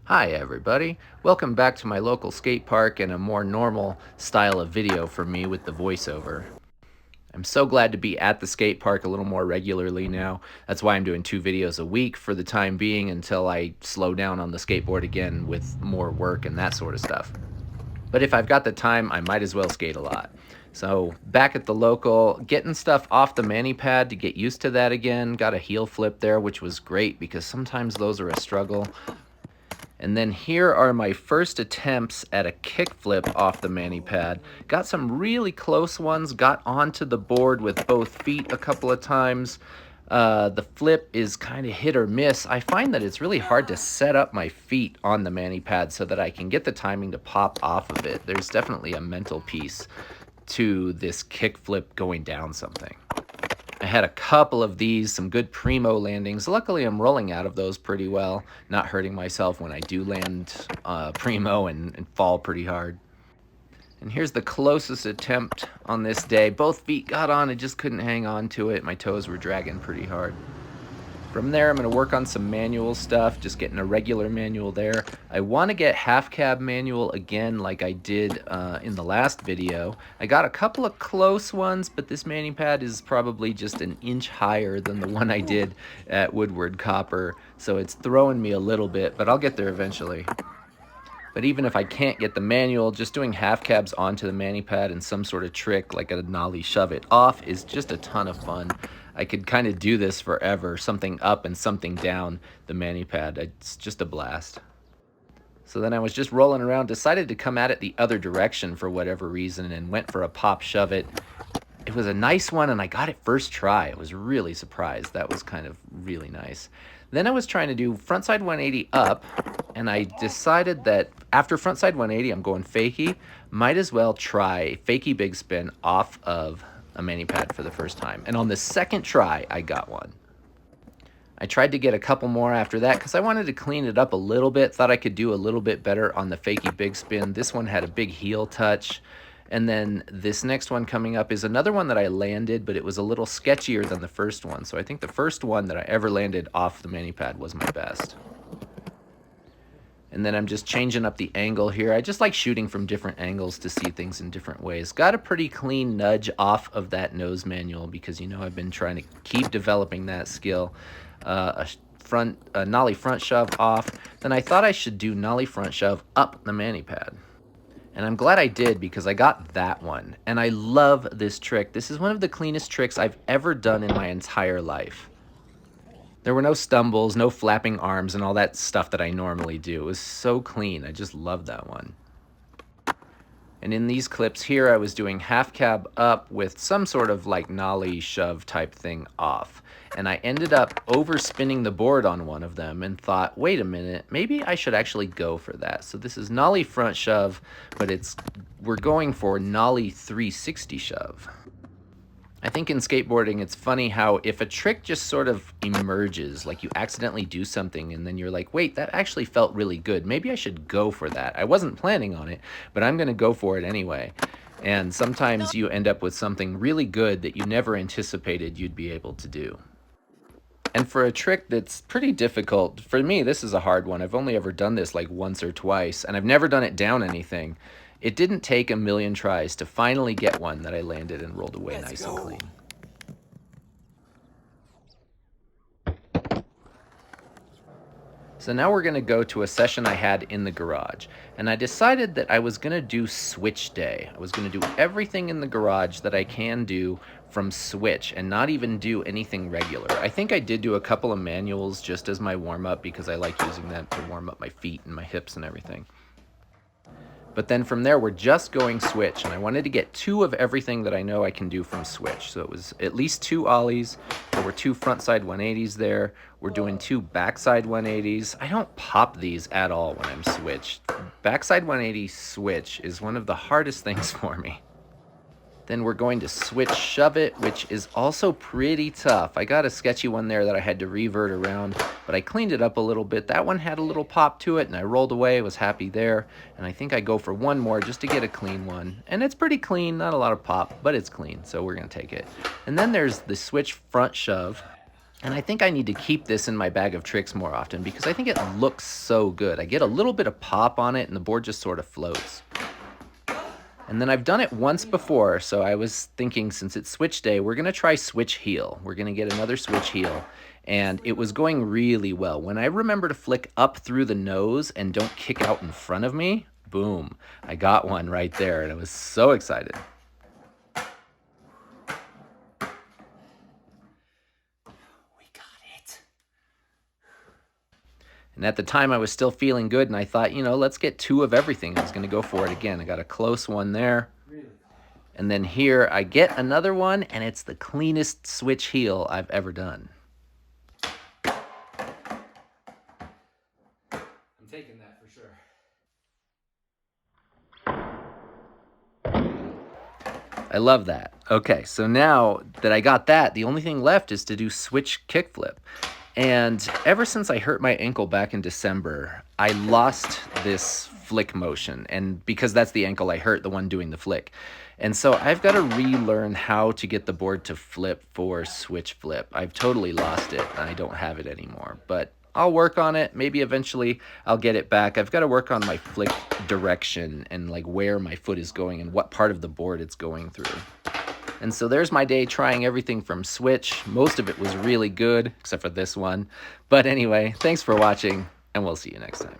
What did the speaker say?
Hi everybody, welcome back to my local skate park and a more normal style of video for me with the voiceover. I'm so glad to be at the skate park a little more regularly now. That's why I'm doing 2 videos a week for the time being until I slow down on the skateboard again with more work and that sort of stuff. But if I've got the time, I might as well skate a lot. So back at the local, getting stuff off the mani pad to get used to that again. Got a heel flip there, which was great because sometimes those are a struggle. And then here are my first attempts at a kickflip off the mani pad. Got some really close ones, got onto the board with both feet a couple of times. The flip is kind of hit or miss. I find that it's really hard to set up my feet on the mani pad so that I can get the timing to pop off of it. There's definitely a mental piece to this kickflip going down something. I had a couple of these, some good primo landings. Luckily, I'm rolling out of those pretty well, not hurting myself when I do land primo and fall pretty hard. And here's the closest attempt on this day. Both feet got on, I just couldn't hang on to it. My toes were dragging pretty hard. From there, I'm going to work on some manual stuff, just getting a regular manual there. I want to get half cab manual again like I did in the last video. I got a couple of close ones, but this mani pad is probably just an inch higher than the one I did at Woodward Copper, so it's throwing me a little bit, but I'll get there eventually. But even if I can't get the manual, just doing half cabs onto the mani pad and some sort of trick like a nollie shove it off is just a ton of fun. I could kind of do this forever, something up and something down the mani pad. It's just a blast. So then I was just rolling around, decided to come at it the other direction for whatever reason and went for a pop shove it. It was a nice one and I got it first try. I was really surprised. That was kind of really nice. Then I was trying to do frontside 180 up, and I decided that after frontside 180, I'm going fakie. Might as well try fakie big spin off of a mani pad for the first time. And on the second try, I got one. I tried to get a couple more after that because I wanted to clean it up a little bit. Thought I could do a little bit better on the fakie big spin. This one had a big heel touch. And then this next one coming up is another one that I landed, but it was a little sketchier than the first one. So I think the first one that I ever landed off the mani pad was my best. And then I'm just changing up the angle here. I just like shooting from different angles to see things in different ways. Got a pretty clean nudge off of that nose manual because, you know, I've been trying to keep developing that skill. A nollie front shove off. Then I thought I should do nollie front shove up the mani pad. And I'm glad I did because I got that one. And I love this trick. This is one of the cleanest tricks I've ever done in my entire life. There were no stumbles, no flapping arms, and all that stuff that I normally do. It was so clean. I just love that one. And in these clips here, I was doing half cab up with some sort of like nollie shove type thing off. And I ended up overspinning the board on one of them and thought, wait a minute, maybe I should actually go for that. So this is nollie front shove, but we're going for nollie 360 shove. I think in skateboarding, it's funny how if a trick just sort of emerges, like you accidentally do something and then you're like, wait, that actually felt really good. Maybe I should go for that. I wasn't planning on it, but I'm going to go for it anyway. And sometimes you end up with something really good that you never anticipated you'd be able to do. And for a trick that's pretty difficult, for me, this is a hard one. I've only ever done this like once or twice, and I've never done it down anything. It didn't take a million tries to finally get one that I landed and rolled away nice and clean. So now we're going to go to a session I had in the garage, and I decided that I was going to do switch day. I was going to do everything in the garage that I can do from switch and not even do anything regular. I think I did do a couple of manuals just as my warm-up because I like using that to warm up my feet and my hips and everything. But then from there, we're just going switch, and I wanted to get 2 of everything that I know I can do from switch. So it was at least 2 ollies. There were 2 frontside 180s there. We're doing 2 backside 180s. I don't pop these at all when I'm switched. Backside 180 switch is one of the hardest things for me. Then we're going to switch shove it, which is also pretty tough. I got a sketchy one there that I had to revert around, but I cleaned it up a little bit. That one had a little pop to it, and I rolled away, was happy there. And I think I go for one more just to get a clean one. And it's pretty clean, not a lot of pop, but it's clean, so we're gonna take it. And then there's the switch front shove. And I think I need to keep this in my bag of tricks more often because I think it looks so good. I get a little bit of pop on it and the board just sort of floats. And then I've done it once before, so I was thinking since it's switch day, we're gonna try switch heel. We're gonna get another switch heel. And it was going really well. When I remember to flick up through the nose and don't kick out in front of me, boom, I got one right there and I was so excited. And at the time, I was still feeling good, and I thought, you know, let's get 2 of everything. I was going to go for it again. I got a close one there. And then here, I get another one, and it's the cleanest switch heel I've ever done. I'm taking that for sure. I love that. Okay, so now that I got that, the only thing left is to do switch kickflip. And ever since I hurt my ankle back in December, I lost this flick motion. And because that's the ankle I hurt, the one doing the flick. And so I've got to relearn how to get the board to flip for switch flip. I've totally lost it and I don't have it anymore. But I'll work on it. Maybe eventually I'll get it back. I've got to work on my flick direction and like where my foot is going and what part of the board it's going through. And so there's my day trying everything from switch. Most of it was really good, except for this one. But anyway, thanks for watching, and we'll see you next time.